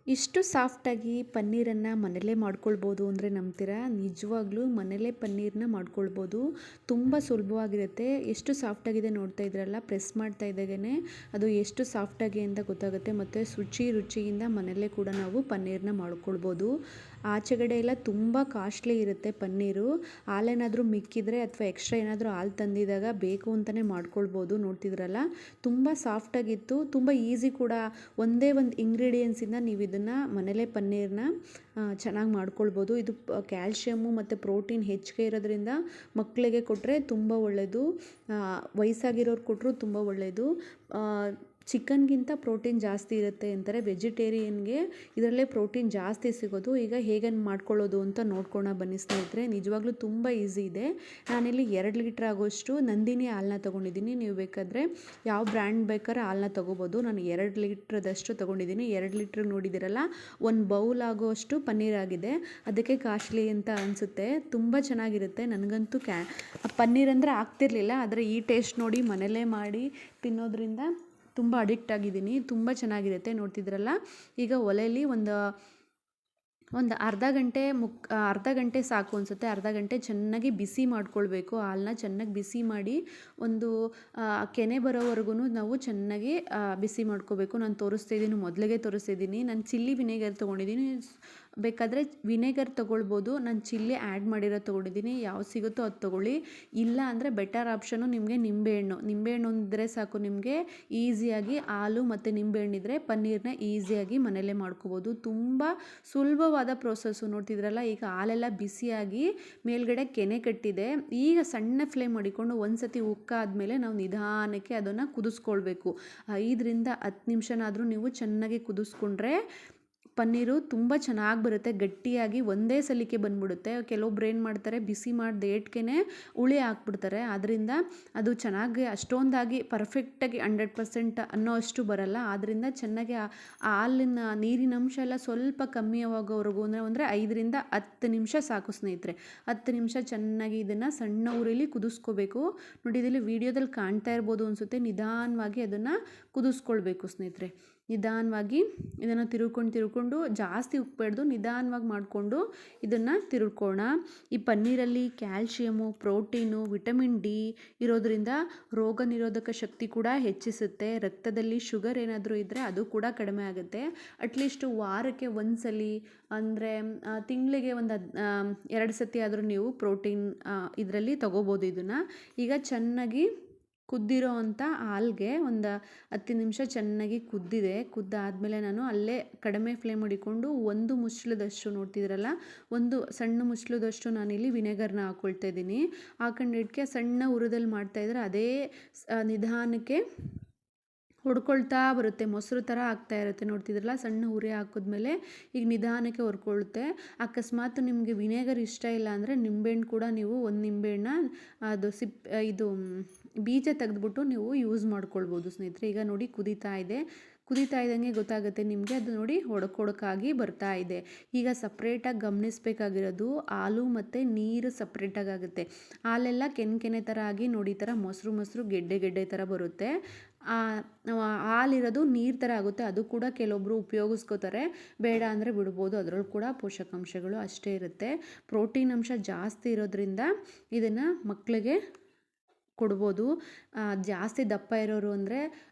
ಇಷ್ಟು ಸಾಫ್ಟಾಗಿ ಪನ್ನೀರನ್ನು ಮನೇಲೇ ಮಾಡ್ಕೊಳ್ಬೋದು ಅಂದರೆ ನಂಬ್ತೀರಾ? ನಿಜವಾಗ್ಲೂ ಮನೇಲೇ ಪನ್ನೀರನ್ನ ಮಾಡ್ಕೊಳ್ಬೋದು. ತುಂಬ ಸುಲಭವಾಗಿರುತ್ತೆ. ಎಷ್ಟು ಸಾಫ್ಟಾಗಿದೆ ನೋಡ್ತಾ ಇದ್ರಲ್ಲ, ಪ್ರೆಸ್ ಮಾಡ್ತಾ ಇದ್ದಾಗೇ ಅದು ಎಷ್ಟು ಸಾಫ್ಟಾಗಿ ಅಂತ ಗೊತ್ತಾಗುತ್ತೆ. ಮತ್ತು ರುಚಿಯಿಂದ ಮನೇಲೇ ಕೂಡ ನಾವು ಪನ್ನೀರನ್ನ ಮಾಡ್ಕೊಳ್ಬೋದು. ಆಚೆಗಡೆ ಎಲ್ಲ ತುಂಬ ಕಾಸ್ಟ್ಲಿ ಇರುತ್ತೆ ಪನ್ನೀರು. ಹಾಲೇನಾದರೂ ಮಿಕ್ಕಿದ್ರೆ ಅಥವಾ ಎಕ್ಸ್ಟ್ರಾ ಏನಾದರೂ ಹಾಲು ತಂದಿದ್ದಾಗ ಬೇಕು ಅಂತಲೇ ಮಾಡ್ಕೊಳ್ಬೋದು. ನೋಡ್ತಿದ್ರಲ್ಲ, ತುಂಬ ಸಾಫ್ಟಾಗಿತ್ತು, ತುಂಬ ಈಸಿ ಕೂಡ. ಒಂದೇ ಒಂದು ಇಂಗ್ರೀಡಿಯೆಂಟ್ಸಿಂದ ನೀವು ಇದನ್ನು ಮನೇಲೇ ಪನ್ನೀರನ್ನ ಚೆನ್ನಾಗಿ ಮಾಡ್ಕೊಳ್ಬೋದು. ಇದು ಕ್ಯಾಲ್ಶಿಯಮ್ಮು ಮತ್ತು ಪ್ರೋಟೀನ್ ಹೆಚ್ಚಿಗೆ ಇರೋದ್ರಿಂದ ಮಕ್ಕಳಿಗೆ ಕೊಟ್ಟರೆ ತುಂಬ ಒಳ್ಳೆಯದು. ವಯಸ್ಸಾಗಿರೋರು ಕೊಟ್ಟರು ತುಂಬ ಒಳ್ಳೆಯದು. ಚಿಕನ್ಗಿಂತ ಪ್ರೋಟೀನ್ ಜಾಸ್ತಿ ಇರುತ್ತೆ ಅಂತಾರೆ. ವೆಜಿಟೇರಿಯನ್ಗೆ ಇದರಲ್ಲೇ ಪ್ರೋಟೀನ್ ಜಾಸ್ತಿ ಸಿಗೋದು. ಈಗ ಹೇಗೆ ಮಾಡ್ಕೊಳ್ಳೋದು ಅಂತ ನೋಡ್ಕೊಳ್ಳೋಣ ಬನ್ನಿ ಸ್ನೇಹಿತರೆ. ನಿಜವಾಗ್ಲೂ ತುಂಬ ಈಸಿ ಇದೆ. ನಾನಿಲ್ಲಿ 2 ಲೀಟ್ರ್ ಆಗೋಷ್ಟು ನಂದಿನಿ ಹಾಲನ್ನ ತೊಗೊಂಡಿದ್ದೀನಿ. ನೀವು ಬೇಕಾದರೆ ಯಾವ ಬ್ರ್ಯಾಂಡ್ ಬೇಕಾದ್ರೆ ಹಾಲನ್ನ ತೊಗೋಬೋದು. ನಾನು 2 ಲೀಟ್ರದಷ್ಟು ತೊಗೊಂಡಿದ್ದೀನಿ. 2 ಲೀಟ್ರಿಗೆ ನೋಡಿದ್ದೀರಲ್ಲ, 1 ಬೌಲ್ ಆಗೋಷ್ಟು ಪನ್ನೀರ್ ಆಗಿದೆ. ಅದಕ್ಕೆ ಕಾಸ್ಟ್ಲಿ ಅಂತ ಅನಿಸುತ್ತೆ. ತುಂಬ ಚೆನ್ನಾಗಿರುತ್ತೆ. ನನಗಂತೂ ಪನ್ನೀರ್ ಅಂದರೆ ಆಗ್ತಿರ್ಲಿಲ್ಲ, ಆದರೆ ಈ ಟೇಸ್ಟ್ ನೋಡಿ ಮನೇಲೇ ಮಾಡಿ ತಿನ್ನೋದ್ರಿಂದ ತುಂಬ ಅಡಿಕ್ಟ್ ಆಗಿದ್ದೀನಿ. ತುಂಬ ಚೆನ್ನಾಗಿರುತ್ತೆ. ನೋಡ್ತಿದ್ರಲ್ಲ, ಈಗ ಒಲೆಯಲ್ಲಿ ಒಂದು ಅರ್ಧ ಗಂಟೆ ಸಾಕು ಅನಿಸುತ್ತೆ. ಅರ್ಧ ಗಂಟೆ ಚೆನ್ನಾಗಿ ಬಿಸಿ ಮಾಡ್ಕೊಳ್ಬೇಕು. ಹಾಲನ್ನ ಚೆನ್ನಾಗಿ ಬಿಸಿ ಮಾಡಿ ಒಂದು ಕೆನೆ ಬರೋವರೆಗೂ ನಾವು ಚೆನ್ನಾಗಿ ಬಿಸಿ ಮಾಡ್ಕೋಬೇಕು. ನಾನು ಮೊದಲಿಗೆ ತೋರಿಸ್ತಿದ್ದೀನಿ. ನಾನು ಚಿಲ್ಲಿ ವಿನೆಗರ್ ತೊಗೊಂಡಿದ್ದೀನಿ. ಬೇಕಾದರೆ ವಿನೆಗರ್ ತೊಗೊಳ್ಬೋದು. ನಾನು ಚಿಲ್ಲಿ ಆ್ಯಡ್ ಮಾಡಿರೋದು ತೊಗೊಂಡಿದ್ದೀನಿ. ಯಾವ್ದು ಸಿಗುತ್ತೋ ಅದು ತೊಗೊಳ್ಳಿ. ಇಲ್ಲ ಅಂದರೆ ಬೆಟರ್ ಆಪ್ಷನು ನಿಮಗೆ ನಿಂಬೆಹಣ್ಣು ಇದ್ದರೆ ಸಾಕು. ನಿಮಗೆ ಈಸಿಯಾಗಿ ಹಾಲು ಮತ್ತು ನಿಂಬೆಹಣ್ಣಿದ್ರೆ ಪನ್ನೀರನ್ನ ಈಸಿಯಾಗಿ ಮನೇಲೇ ಮಾಡ್ಕೋಬೋದು. ತುಂಬ ಸುಲಭವಾದ ಪ್ರೋಸೆಸ್ಸು. ನೋಡ್ತಿದ್ರಲ್ಲ, ಈಗ ಹಾಲೆಲ್ಲ ಬಿಸಿಯಾಗಿ ಮೇಲ್ಗಡೆ ಕೆನೆ ಕಟ್ಟಿದೆ. ಈಗ ಸಣ್ಣ ಫ್ಲೇಮ್ ಮಾಡಿಕೊಂಡು ಒಂದು ಸತಿ ಉಕ್ಕಾದ್ಮೇಲೆ ನಾವು ನಿಧಾನಕ್ಕೆ ಅದನ್ನು ಕುದಿಸ್ಕೊಳ್ಬೇಕು. 5ರಿಂದ 10 ನಿಮಿಷನಾದರೂ ನೀವು ಚೆನ್ನಾಗಿ ಕುದಿಸ್ಕೊಂಡ್ರೆ ಪನ್ನೀರು ತುಂಬ ಚೆನ್ನಾಗಿ ಬರುತ್ತೆ. ಗಟ್ಟಿಯಾಗಿ ಒಂದೇ ಸಲಿಕೆ ಬಂದ್ಬಿಡುತ್ತೆ. ಕೆಲವೊಬ್ರು ಏನು ಮಾಡ್ತಾರೆ, ಬಿಸಿ ಮಾಡಿದ ಏಟ್ಗೆ ಹುಳಿ ಹಾಕ್ಬಿಡ್ತಾರೆ. ಆದ್ದರಿಂದ ಅದು ಚೆನ್ನಾಗಿ ಅಷ್ಟೊಂದಾಗಿ ಪರ್ಫೆಕ್ಟಾಗಿ 100% ಅನ್ನೋ ಅಷ್ಟು ಬರಲ್ಲ. ಆದ್ದರಿಂದ ಚೆನ್ನಾಗಿ ಹಾಲಿನ ನೀರಿನ ಅಂಶ ಎಲ್ಲ ಸ್ವಲ್ಪ ಕಮ್ಮಿ ಆಗೋವರೆಗೂ ಅಂದರೆ 5ರಿಂದ 10 ನಿಮಿಷ ಸಾಕು ಸ್ನೇಹಿತರೆ. 10 ನಿಮಿಷ ಚೆನ್ನಾಗಿ ಇದನ್ನು ಸಣ್ಣ ಉರಿಲಿ ಕುದಿಸ್ಕೋಬೇಕು. ನೋಡಿ, ಇದರಲ್ಲಿ ವಿಡಿಯೋದಲ್ಲಿ ಕಾಣ್ತಾ ಇರ್ಬೋದು ಅನಿಸುತ್ತೆ. ನಿಧಾನವಾಗಿ ಅದನ್ನು ಕುದಿಸ್ಕೊಳ್ಬೇಕು ಸ್ನೇಹಿತರೆ. ನಿಧಾನವಾಗಿ ಇದನ್ನು ತಿರುಗ್ಕೊಂಡು ಜಾಸ್ತಿ ಉಕ್ಕಬೇಡ್ದು, ನಿಧಾನವಾಗಿ ಮಾಡಿಕೊಂಡು ಇದನ್ನು ತಿರುಗ್ಕೋಣ. ಈ ಪನ್ನೀರಲ್ಲಿ ಕ್ಯಾಲ್ಶಿಯಮು, ಪ್ರೋಟೀನು, ವಿಟಮಿನ್ ಡಿ ಇರೋದ್ರಿಂದ ರೋಗ ನಿರೋಧಕ ಶಕ್ತಿ ಕೂಡ ಹೆಚ್ಚಿಸುತ್ತೆ. ರಕ್ತದಲ್ಲಿ ಶುಗರ್ ಏನಾದರೂ ಇದ್ದರೆ ಅದು ಕೂಡ ಕಡಿಮೆ ಆಗುತ್ತೆ. ಅಟ್ಲೀಸ್ಟ್ ವಾರಕ್ಕೆ ಒಂದ್ಸಲಿ ಅಂದರೆ ತಿಂಗಳಿಗೆ ಒಂದು 2 ಸತಿ ಆದರೂ ನೀವು ಪ್ರೋಟೀನ್ ಇದರಲ್ಲಿ ತೊಗೋಬೋದು. ಇದನ್ನು ಈಗ ಚೆನ್ನಾಗಿ ಕುದ್ದಿರೋ ಅಂಥ ಹಾಲಿಗೆ ಒಂದು 10 ನಿಮಿಷ ಚೆನ್ನಾಗಿ ಕುದ್ದಾದಮೇಲೆ ನಾನು ಅಲ್ಲೇ ಕಡಿಮೆ ಫ್ಲೇಮ್ ಮಾಡಿಕೊಂಡು 1 ಮುಚ್ಚಳದಷ್ಟು, ನೋಡ್ತಿದ್ರಲ್ಲ, 1 ಸಣ್ಣ ಮುಚ್ಚಳದಷ್ಟು ನಾನಿಲ್ಲಿ ವಿನೆಗರ್ನ ಹಾಕ್ಕೊಳ್ತಾ ಇದ್ದೀನಿ. ಹಾಕೊಂಡಿದ್ದಕ್ಕೆ ಸಣ್ಣ ಉರಿದಲ್ಲಿ ಮಾಡ್ತಾಯಿದ್ರೆ ಅದೇ ನಿಧಾನಕ್ಕೆ ಹೊಡ್ಕೊಳ್ತಾ ಬರುತ್ತೆ. ಮೊಸರು ಥರ ಆಗ್ತಾ ಇರುತ್ತೆ. ನೋಡ್ತಿದ್ರಲ್ಲ, ಸಣ್ಣ ಉರಿ ಹಾಕಿದ್ಮೇಲೆ ಈಗ ನಿಧಾನಕ್ಕೆ ಹೊರ್ಕೊಳ್ಳುತ್ತೆ. ಅಕಸ್ಮಾತ್ ನಿಮಗೆ ವಿನೆಗರ್ ಇಷ್ಟ ಇಲ್ಲ ಅಂದರೆ ನಿಂಬೆಹಣ್ಣು ಕೂಡ ನೀವು 1 ನಿಂಬೆಹಣ್ಣ ಅದು ಬೀಜ ತೆಗೆದ್ಬಿಟ್ಟು ನೀವು ಯೂಸ್ ಮಾಡ್ಕೊಳ್ಬೋದು ಸ್ನೇಹಿತರೆ. ಈಗ ನೋಡಿ, ಕುದೀತಾ ಇದ್ದಂಗೆ ಗೊತ್ತಾಗುತ್ತೆ ನಿಮಗೆ. ಅದು ನೋಡಿ ಹೊಡಕಾಗಿ ಬರ್ತಾ ಇದೆ. ಈಗ ಸಪ್ರೇಟಾಗಿ ಗಮನಿಸಬೇಕಾಗಿರೋದು ಹಾಲು ಮತ್ತು ನೀರು ಸಪ್ರೇಟಾಗಿ ಆಗುತ್ತೆ. ಹಾಲೆಲ್ಲ ಕೆನೆ ಥರ ಆಗಿ ನೋಡಿ, ಈ ಥರ ಮೊಸರು ಗೆಡ್ಡೆ ಥರ ಬರುತ್ತೆ. ಹಾಲಿರೋದು ನೀರು ಥರ ಆಗುತ್ತೆ. ಅದು ಕೂಡ ಕೆಲವೊಬ್ಬರು ಉಪಯೋಗಿಸ್ಕೋತಾರೆ. ಬೇಡ ಅಂದರೆ ಬಿಡ್ಬೋದು. ಅದರಲ್ಲೂ ಕೂಡ ಪೋಷಕಾಂಶಗಳು ಅಷ್ಟೇ ಇರುತ್ತೆ. ಪ್ರೋಟೀನ್ ಅಂಶ ಜಾಸ್ತಿ ಇರೋದ್ರಿಂದ ಇದನ್ನು ಮಕ್ಕಳಿಗೆ ಕೊಡ್ಬೋದು. ಜಾಸ್ತಿ ದಪ್ಪ ಇರೋರು ಅಂದರೆ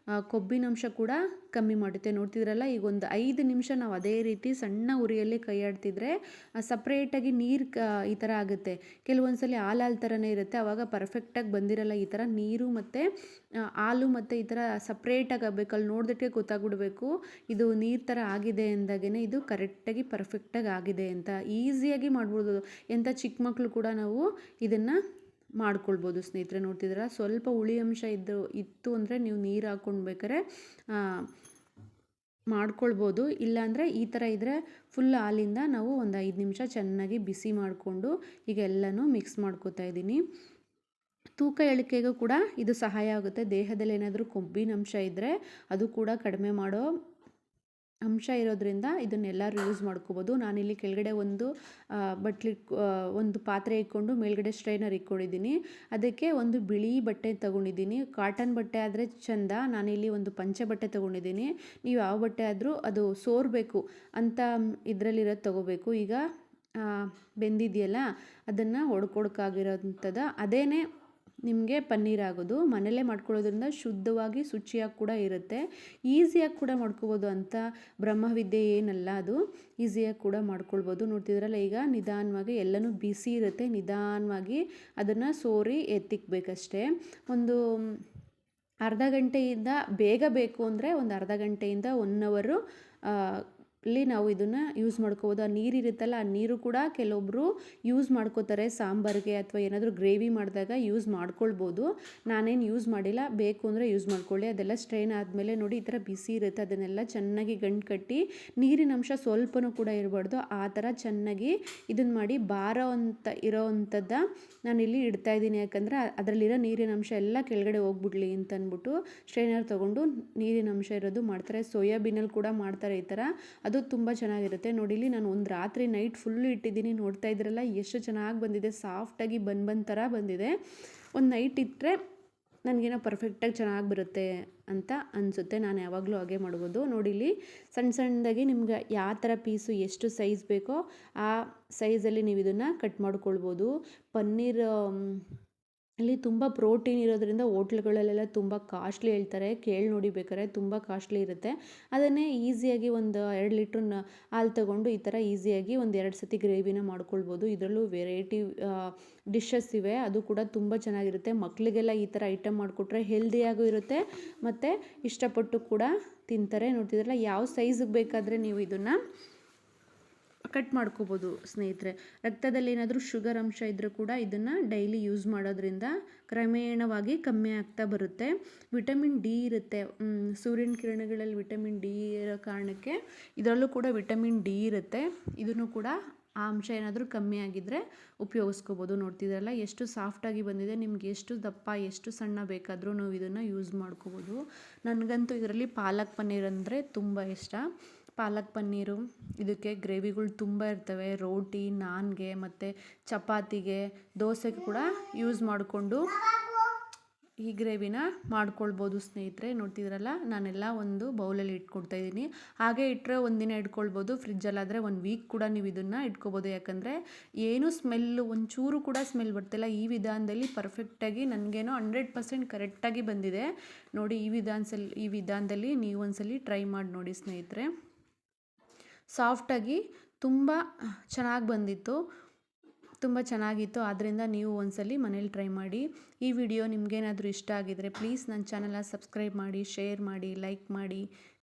ಕೊಬ್ಬಿನಂಶ ಕೂಡ ಕಮ್ಮಿ ಮಾಡುತ್ತೆ. ನೋಡ್ತಿದ್ರಲ್ಲ, ಈಗ ಒಂದು 5 ನಿಮಿಷ ನಾವು ಅದೇ ರೀತಿ ಸಣ್ಣ ಉರಿಯಲ್ಲಿ ಕೈ ಆಡ್ತಿದ್ರೆ ಸಪ್ರೇಟಾಗಿ ನೀರು ಈ ಥರ ಆಗುತ್ತೆ. ಕೆಲವೊಂದ್ಸಲಿ ಹಾಲು ಥರನೇ ಇರುತ್ತೆ. ಆವಾಗ ಪರ್ಫೆಕ್ಟಾಗಿ ಬಂದಿರಲ್ಲ. ಈ ಥರ ನೀರು ಮತ್ತು ಹಾಲು ಮತ್ತು ಈ ಥರ ಸಪ್ರೇಟಾಗಿ ಆಗಬೇಕು. ಅಲ್ಲಿ ನೋಡಿದಕ್ಕೆ ಗೊತ್ತಾಗ್ಬಿಡ್ಬೇಕು ಇದು ನೀರು ಥರ ಆಗಿದೆ ಅಂದಾಗೇ ಇದು ಕರೆಕ್ಟಾಗಿ ಪರ್ಫೆಕ್ಟಾಗಿ ಆಗಿದೆ ಅಂತ. ಈಸಿಯಾಗಿ ಮಾಡ್ಬೋದು. ಎಂಥ ಚಿಕ್ಕ ಮಕ್ಕಳು ಕೂಡ ನಾವು ಇದನ್ನು ಮಾಡ್ಕೊಳ್ಬೋದು ಸ್ನೇಹಿತರೆ. ನೋಡ್ತಿದ್ರೆ ಸ್ವಲ್ಪ ಹುಳಿ ಅಂಶ ಇತ್ತು ಅಂದರೆ ನೀವು ನೀರು ಹಾಕ್ಕೊಂಡು ಬೇಕಾದ್ರೆ ಮಾಡ್ಕೊಳ್ಬೋದು. ಇಲ್ಲಾಂದರೆ ಈ ಥರ ಇದ್ದರೆ ಫುಲ್ ಹಾಲಿಂದ ನಾವು ಒಂದು 5 ನಿಮಿಷ ಚೆನ್ನಾಗಿ ಬಿಸಿ ಮಾಡಿಕೊಂಡು ಈಗ ಎಲ್ಲನೂ ಮಿಕ್ಸ್ ಮಾಡ್ಕೊತಾ ಇದ್ದೀನಿ. ತೂಕ ಇಳಿಕೆಗೂ ಕೂಡ ಇದು ಸಹಾಯ ಆಗುತ್ತೆ. ದೇಹದಲ್ಲಿ ಏನಾದರೂ ಕೊಬ್ಬಿನ ಅಂಶ ಇದ್ದರೆ ಅದು ಕೂಡ ಕಡಿಮೆ ಮಾಡೋ ಅಂಶ ಇರೋದ್ರಿಂದ ಇದನ್ನೆಲ್ಲರೂ ಯೂಸ್ ಮಾಡ್ಕೋಬೋದು. ನಾನಿಲ್ಲಿ ಕೆಳಗಡೆ ಒಂದು ಒಂದು ಪಾತ್ರೆ ಇಟ್ಕೊಂಡು ಮೇಲ್ಗಡೆ ಸ್ಟ್ರೈನರ್ ಇಟ್ಕೊಂಡಿದ್ದೀನಿ. ಅದಕ್ಕೆ ಒಂದು ಬಿಳಿ ಬಟ್ಟೆ ತೊಗೊಂಡಿದ್ದೀನಿ. ಕಾಟನ್ ಬಟ್ಟೆ ಆದರೆ ಚೆಂದ. ನಾನಿಲ್ಲಿ ಒಂದು ಪಂಚೆ ಬಟ್ಟೆ ತೊಗೊಂಡಿದ್ದೀನಿ. ನೀವು ಯಾವ ಬಟ್ಟೆ ಆದರೂ ಅದು ಸೋರಬೇಕು ಅಂತ ಇದರಲ್ಲಿರೋದು ತೊಗೋಬೇಕು. ಈಗ ಬೆಂದಿದೆಯಲ್ಲ ಅದನ್ನು ಒಡ್ಕೊಡ್ಕಾಗಿರೋಂಥದ್ದು ಅದೇನೇ ನಿಮಗೆ ಪನ್ನೀರ್ ಆಗೋದು. ಮನೆಯಲ್ಲೇ ಮಾಡ್ಕೊಳ್ಳೋದ್ರಿಂದ ಶುದ್ಧವಾಗಿ ಶುಚಿಯಾಗಿ ಕೂಡ ಇರುತ್ತೆ. ಈಸಿಯಾಗಿ ಕೂಡ ಮಾಡ್ಕೋಬೋದು ಅಂತ ಬ್ರಹ್ಮವಿದ್ಯೆ ಏನಲ್ಲ, ಅದು ಈಸಿಯಾಗಿ ಕೂಡ ಮಾಡ್ಕೊಳ್ಬೋದು. ನೋಡ್ತಿದ್ರಲ್ಲ, ಈಗ ನಿಧಾನವಾಗಿ ಎಲ್ಲನೂ ಬಿಸಿ ಇರುತ್ತೆ, ನಿಧಾನವಾಗಿ ಅದನ್ನು ಸೋರಿ ಎತ್ತಿಕ್ಬೇಕಷ್ಟೇ. ಒಂದು ಅರ್ಧ ಗಂಟೆಯಿಂದ ಬೇಗ ಬೇಕು ಅಂದರೆ ಒಂದು ಅರ್ಧ ಗಂಟೆಯಿಂದ 1 ಅವರು ಅಲ್ಲಿ ನಾವು ಇದನ್ನು ಯೂಸ್ ಮಾಡ್ಕೋಬೋದು. ಆ ನೀರಿರುತ್ತಲ್ಲ, ಆ ನೀರು ಕೂಡ ಕೆಲವೊಬ್ಬರು ಯೂಸ್ ಮಾಡ್ಕೋತಾರೆ ಸಾಂಬಾರಿಗೆ ಅಥವಾ ಏನಾದರೂ ಗ್ರೇವಿ ಮಾಡಿದಾಗ ಯೂಸ್ ಮಾಡ್ಕೊಳ್ಬೋದು. ನಾನೇನು ಯೂಸ್ ಮಾಡಿಲ್ಲ, ಬೇಕು ಅಂದರೆ ಯೂಸ್ ಮಾಡ್ಕೊಳ್ಳಿ. ಅದೆಲ್ಲ ಸ್ಟ್ರೈನ್ ಆದಮೇಲೆ ನೋಡಿ ಈ ಥರ ಬಿಸಿ ಇರುತ್ತೆ, ಅದನ್ನೆಲ್ಲ ಚೆನ್ನಾಗಿ ಗಂಟು ಕಟ್ಟಿ ನೀರಿನ ಅಂಶ ಸ್ವಲ್ಪನೂ ಕೂಡ ಇರಬಾರ್ದು, ಆ ಥರ ಚೆನ್ನಾಗಿ ಇದನ್ನು ಮಾಡಿ ಭಾರ ಅಂತ ಇರೋವಂಥದ್ದು ನಾನಿಲ್ಲಿ ಇಡ್ತಾಯಿದ್ದೀನಿ. ಯಾಕಂದರೆ ಅದರಲ್ಲಿರೋ ನೀರಿನ ಅಂಶ ಎಲ್ಲ ಕೆಳಗಡೆ ಹೋಗ್ಬಿಡ್ಲಿ ಅಂತ ಅಂದ್ಬಿಟ್ಟು ಸ್ಟ್ರೈನರ್ ತೊಗೊಂಡು ನೀರಿನ ಅಂಶ ಇರೋದು ಮಾಡ್ತಾರೆ. ಸೋಯಾಬೀನಲ್ಲಿ ಕೂಡ ಮಾಡ್ತಾರೆ ಈ ಥರ, ಅದು ತುಂಬ ಚೆನ್ನಾಗಿರುತ್ತೆ. ನೋಡಿ ಇಲ್ಲಿ ನಾನು ಒಂದು ರಾತ್ರಿ ನೈಟ್ ಫುಲ್ಲು ಇಟ್ಟಿದ್ದೀನಿ. ನೋಡ್ತಾ ಇದ್ರಲ್ಲ ಎಷ್ಟು ಚೆನ್ನಾಗಿ ಬಂದಿದೆ, ಸಾಫ್ಟಾಗಿ ಬನ್ ಥರ ಬಂದಿದೆ. ಒಂದು ನೈಟ್ ಇಟ್ಟರೆ ನನಗೇನೋ ಪರ್ಫೆಕ್ಟಾಗಿ ಚೆನ್ನಾಗಿ ಬರುತ್ತೆ ಅಂತ ಅನಿಸುತ್ತೆ. ನಾನು ಯಾವಾಗಲೂ ಹಾಗೆ ಮಾಡ್ಬೋದು. ನೋಡಿ ಇಲ್ಲಿ ಸಣ್ಣ ಸಣ್ಣದಾಗಿ ನಿಮ್ಗೆ ಯಾವ ಥರ ಪೀಸು ಎಷ್ಟು ಸೈಜ್ ಬೇಕೋ ಆ ಸೈಜಲ್ಲಿ ನೀವು ಇದನ್ನು ಕಟ್ ಮಾಡ್ಕೊಳ್ಬೋದು. ಪನ್ನೀರ್ ಅಲ್ಲಿ ತುಂಬ ಪ್ರೋಟೀನ್ ಇರೋದ್ರಿಂದ ಹೋಟ್ಲುಗಳಲ್ಲೆಲ್ಲ ತುಂಬ ಕಾಸ್ಟ್ಲಿ ಹೇಳ್ತಾರೆ. ಕೇಳಿ ನೋಡಿ ಬೇಕಾದ್ರೆ, ತುಂಬ ಕಾಸ್ಟ್ಲಿ ಇರುತ್ತೆ. ಅದನ್ನೇ ಈಸಿಯಾಗಿ ಒಂದು 2 ಲೀಟ್ರ್ ಹಾಲು ತೊಗೊಂಡು ಈ ಥರ ಈಸಿಯಾಗಿ ಒಂದು 2 ಸತಿ ಗ್ರೇವಿನ ಮಾಡ್ಕೊಳ್ಬೋದು. ಇದರಲ್ಲೂ ವೆರೈಟಿ ಡಿಶಸ್ ಇವೆ, ಅದು ಕೂಡ ತುಂಬ ಚೆನ್ನಾಗಿರುತ್ತೆ. ಮಕ್ಕಳಿಗೆಲ್ಲ ಈ ಥರ ಐಟಮ್ ಮಾಡಿಕೊಟ್ರೆ ಹೆಲ್ದಿಯಾಗೂ ಇರುತ್ತೆ ಮತ್ತು ಇಷ್ಟಪಟ್ಟು ಕೂಡ ತಿಂತಾರೆ. ನೋಡ್ತಿದ್ರಲ್ಲ, ಯಾವ ಸೈಜಿಗೆ ಬೇಕಾದರೆ ನೀವು ಇದನ್ನು ಕಟ್ ಮಾಡ್ಕೋಬೋದು ಸ್ನೇಹಿತರೆ. ರಕ್ತದಲ್ಲಿ ಏನಾದರೂ ಶುಗರ್ ಅಂಶ ಇದ್ದರೂ ಕೂಡ ಇದನ್ನು ಡೈಲಿ ಯೂಸ್ ಮಾಡೋದ್ರಿಂದ ಕ್ರಮೇಣವಾಗಿ ಕಮ್ಮಿ ಆಗ್ತಾ ಬರುತ್ತೆ. ವಿಟಮಿನ್ ಡಿ ಇರುತ್ತೆ, ಸೂರ್ಯನ ಕಿರಣಗಳಲ್ಲಿ ವಿಟಮಿನ್ ಡಿ ಇರೋ ಕಾರಣಕ್ಕೆ ಇದರಲ್ಲೂ ಕೂಡ ವಿಟಮಿನ್ ಡಿ ಇರುತ್ತೆ. ಇದನ್ನು ಕೂಡ ಆ ಅಂಶ ಏನಾದರೂ ಕಮ್ಮಿ ಆಗಿದ್ದರೆ ಉಪಯೋಗಿಸ್ಕೋಬೋದು. ನೋಡ್ತಿದ್ರಲ್ಲ ಎಷ್ಟು ಸಾಫ್ಟಾಗಿ ಬಂದಿದೆ. ನಿಮ್ಗೆ ಎಷ್ಟು ದಪ್ಪ ಎಷ್ಟು ಸಣ್ಣ ಬೇಕಾದರೂ ನೀವು ಇದನ್ನು ಯೂಸ್ ಮಾಡ್ಕೋಬೋದು. ನನಗಂತೂ ಇದರಲ್ಲಿ ಪಾಲಕ್ ಪನ್ನೀರ್ ಅಂದರೆ ತುಂಬ ಇಷ್ಟ. ಪಾಲಕ್ ಪನ್ನೀರು ಇದಕ್ಕೆ ಗ್ರೇವಿಗಳು ತುಂಬ ಇರ್ತವೆ. ರೋಟಿ, ನಾನ್ಗೆ ಮತ್ತು ಚಪಾತಿಗೆ, ದೋಸೆಗೆ ಕೂಡ ಯೂಸ್ ಮಾಡಿಕೊಂಡು ಈ ಗ್ರೇವಿನ ಮಾಡ್ಕೊಳ್ಬೋದು ಸ್ನೇಹಿತರೆ. ನೋಡ್ತಿದ್ರಲ್ಲ, ನಾನೆಲ್ಲ ಒಂದು ಬೌಲಲ್ಲಿ ಇಟ್ಕೊಡ್ತಾಯಿದ್ದೀನಿ. ಹಾಗೆ ಇಟ್ಟರೆ ಒಂದಿನ ಇಟ್ಕೊಳ್ಬೋದು, ಫ್ರಿಜ್ಜಲ್ಲಾದರೆ 1 ವೀಕ್ ಕೂಡ ನೀವು ಇದನ್ನು ಇಟ್ಕೋಬೋದು. ಯಾಕಂದರೆ ಏನೂ ಸ್ಮೆಲ್ಲು ಒಂಚೂರು ಕೂಡ ಸ್ಮೆಲ್ ಬರ್ತಿಲ್ಲ. ಈ ವಿಧಾನದಲ್ಲಿ ಪರ್ಫೆಕ್ಟಾಗಿ ನನಗೇನೋ 100% ಕರೆಕ್ಟಾಗಿ ಬಂದಿದೆ. ನೋಡಿ, ಈ ವಿಧಾನದಲ್ಲಿ ನೀವು ಒಂದ್ಸಲಿ ಟ್ರೈ ಮಾಡಿ ನೋಡಿ ಸ್ನೇಹಿತರೆ. ಸಾಫ್ಟಾಗಿ ತುಂಬ ಚೆನ್ನಾಗಿ ಬಂದಿತ್ತು, ತುಂಬ ಚೆನ್ನಾಗಿತ್ತು. ಆದ್ದರಿಂದ ನೀವು ಒಂದ್ಸಲಿ ಮನೇಲಿ ಟ್ರೈ ಮಾಡಿ. ಈ ವಿಡಿಯೋ ನಿಮಗೇನಾದರೂ ಇಷ್ಟ ಆಗಿದರೆ ಪ್ಲೀಸ್ ನನ್ನ ಚಾನಲ್ನ ಸಬ್ಸ್ಕ್ರೈಬ್ ಮಾಡಿ, ಶೇರ್ ಮಾಡಿ, ಲೈಕ್ ಮಾಡಿ.